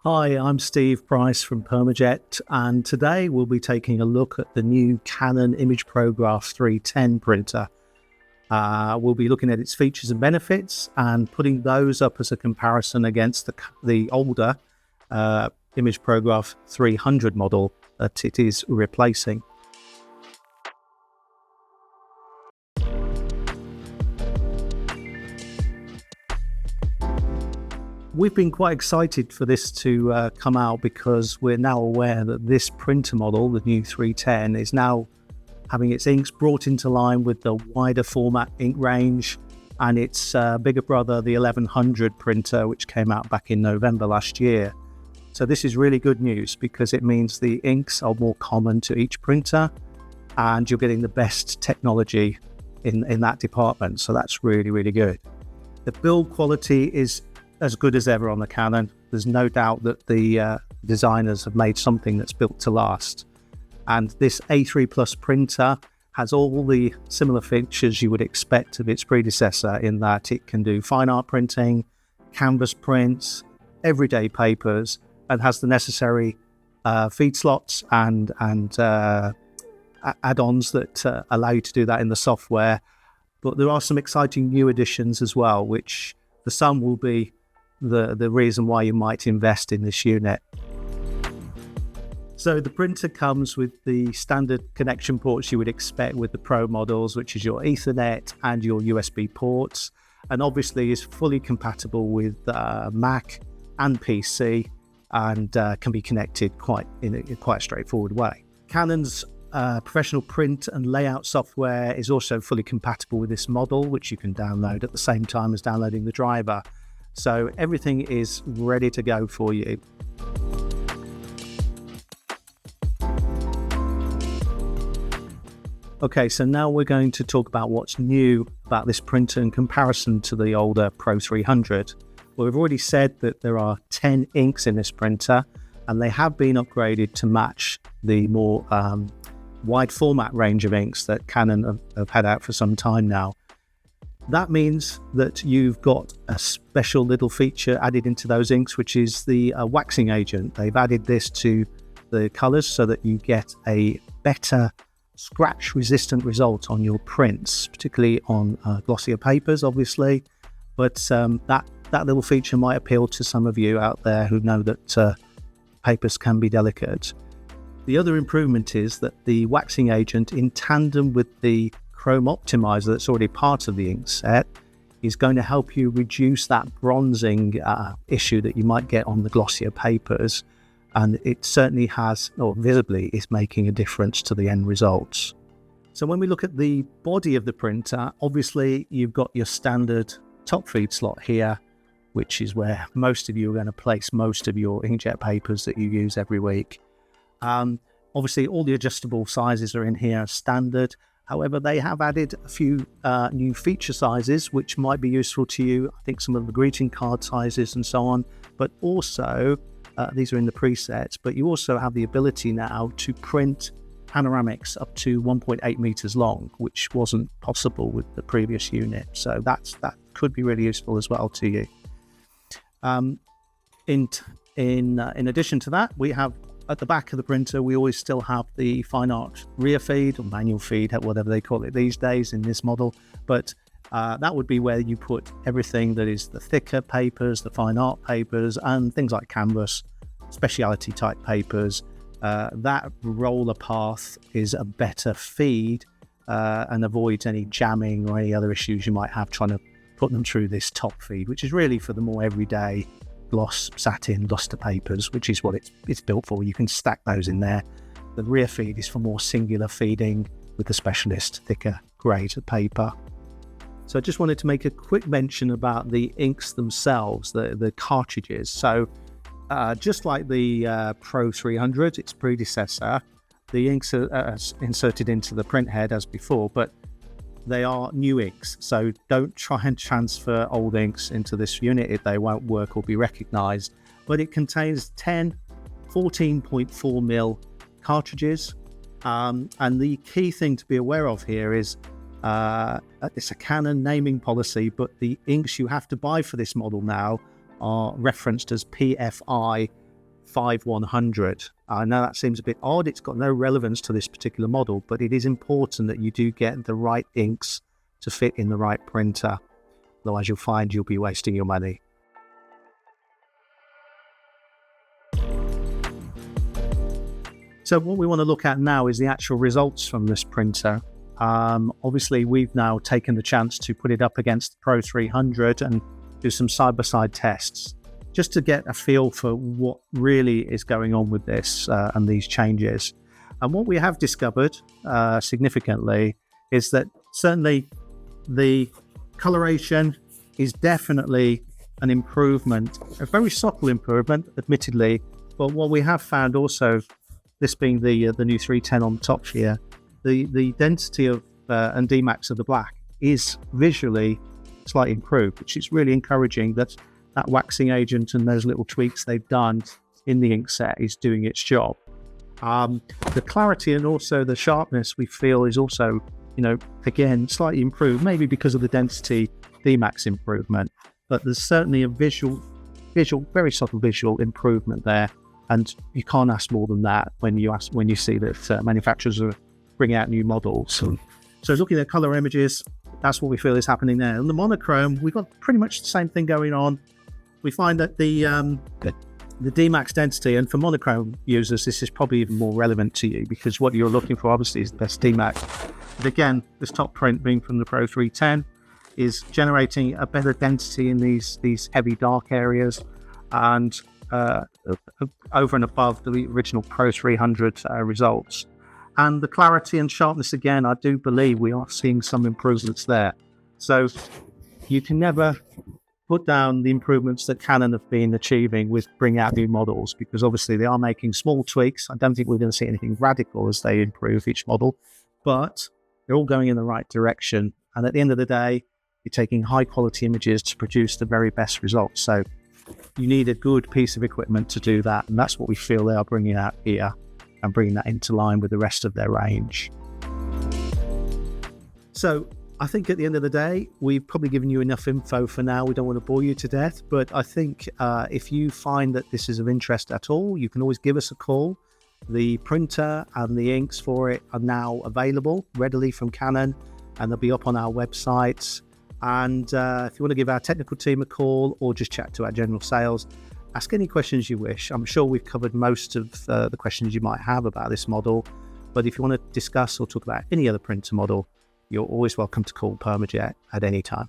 Hi, I'm Steve Price from PermaJet, and today we'll be taking a look at the new Canon imagePROGRAF 310 printer. We'll be looking at its features and benefits and putting those up as a comparison against the older imagePROGRAF 300 model that it is replacing. We've been quite excited for this to come out because we're now aware that this printer model, the new 310, is now having its inks brought into line with the wider format ink range and its bigger brother, the 1100 printer, which came out back in November last year. So this is really good news because it means the inks are more common to each printer and you're getting the best technology in that department. So that's really, really good. The build quality is as good as ever on the Canon. There's no doubt that the designers have made something that's built to last. And this A3 Plus printer has all the similar features you would expect of its predecessor, in that it can do fine art printing, canvas prints, everyday papers, and has the necessary feed slots and add-ons that allow you to do that in the software. But there are some exciting new additions as well, which for some will be the reason why you might invest in this unit. So the printer comes with the standard connection ports you would expect with the Pro models, which is your Ethernet and your USB ports, and obviously is fully compatible with Mac and PC and can be connected in a quite straightforward way. Canon's professional print and layout software is also fully compatible with this model, which you can download at the same time as downloading the driver. So everything is ready to go for you. Okay, so now we're going to talk about what's new about this printer in comparison to the older Pro-300. Well, we've already said that there are 10 inks in this printer, and they have been upgraded to match the more wide format range of inks that Canon have had out for some time now. That means that you've got a special little feature added into those inks, which is the waxing agent. They've added this to the colours so that you get a better scratch-resistant result on your prints, particularly on glossier papers, obviously. But that little feature might appeal to some of you out there who know that papers can be delicate. The other improvement is that the waxing agent, in tandem with the Chrome optimizer that's already part of the ink set, is going to help you reduce that bronzing issue that you might get on the glossier papers, and it certainly has, or visibly is making a difference to the end results. So when we look at the body of the printer, obviously you've got your standard top feed slot here, which is where most of you are going to place most of your inkjet papers that you use every week. Obviously all the adjustable sizes are in here as standard. However, they have added a few new feature sizes, which might be useful to you. I think some of the greeting card sizes and so on, but also, these are in the presets, but you also have the ability now to print panoramics up to 1.8 meters long, which wasn't possible with the previous unit. So that could be really useful as well to you. In addition to that, we have at the back of the printer, we always still have the fine art rear feed or manual feed, whatever they call it these days in this model. But that would be where you put everything that is the thicker papers, the fine art papers, and things like canvas, speciality type papers. That roller path is a better feed and avoids any jamming or any other issues you might have trying to put them through this top feed, which is really for the more everyday gloss, satin, luster papers, which is what it's built for. You can stack those in there. The rear feed is for more singular feeding with the specialist thicker grade of paper. So I just wanted to make a quick mention about the inks themselves, the cartridges. So just like the Pro-300, its predecessor, the inks are inserted into the print head as before, but they are new inks, so don't try and transfer old inks into this unit. They won't work or be recognized. But it contains 10 14.4mm cartridges, and the key thing to be aware of here is it's a Canon naming policy, but the inks you have to buy for this model now are referenced as PFI PRO-310. I know that seems a bit odd. It's got no relevance to this particular model, but it is important that you do get the right inks to fit in the right printer. Otherwise, you'll find you'll be wasting your money. So what we want to look at now is the actual results from this printer. Obviously, we've now taken the chance to put it up against the PRO-300 and do some side-by-side tests, just to get a feel for what really is going on with this and these changes. And what we have discovered significantly is that certainly the coloration is definitely an improvement, a very subtle improvement, admittedly. But what we have found also, this being the new 310 on the top here, the density of and Dmax of the black is visually slightly improved, which is really encouraging that waxing agent and those little tweaks they've done in the ink set is doing its job. The clarity and also the sharpness we feel is also, again, slightly improved, maybe because of the density Dmax improvement, but there's certainly a visual, very subtle visual improvement there. And you can't ask more than that when you see that manufacturers are bringing out new models. So looking at color images, that's what we feel is happening there. And the monochrome, we've got pretty much the same thing going on. We find that the Dmax density, and for monochrome users, this is probably even more relevant to you because what you're looking for obviously is the best Dmax. But again, this top print being from the PRO-310 is generating a better density in these heavy dark areas, and over and above the original PRO-300 results. And the clarity and sharpness, again, I do believe we are seeing some improvements there. So you can never put down the improvements that Canon have been achieving with bringing out new models, because obviously they are making small tweaks. I don't think we're going to see anything radical as they improve each model, but they're all going in the right direction. And at the end of the day, you're taking high quality images to produce the very best results. So you need a good piece of equipment to do that, and that's what we feel they are bringing out here and bringing that into line with the rest of their range. So I think at the end of the day, we've probably given you enough info for now. We don't want to bore you to death, but I think if you find that this is of interest at all, you can always give us a call. The printer and the inks for it are now available readily from Canon, and they'll be up on our websites. And if you want to give our technical team a call or just chat to our general sales, ask any questions you wish. I'm sure we've covered most of the questions you might have about this model, but if you want to discuss or talk about any other printer model, you're always welcome to call PermaJet at any time.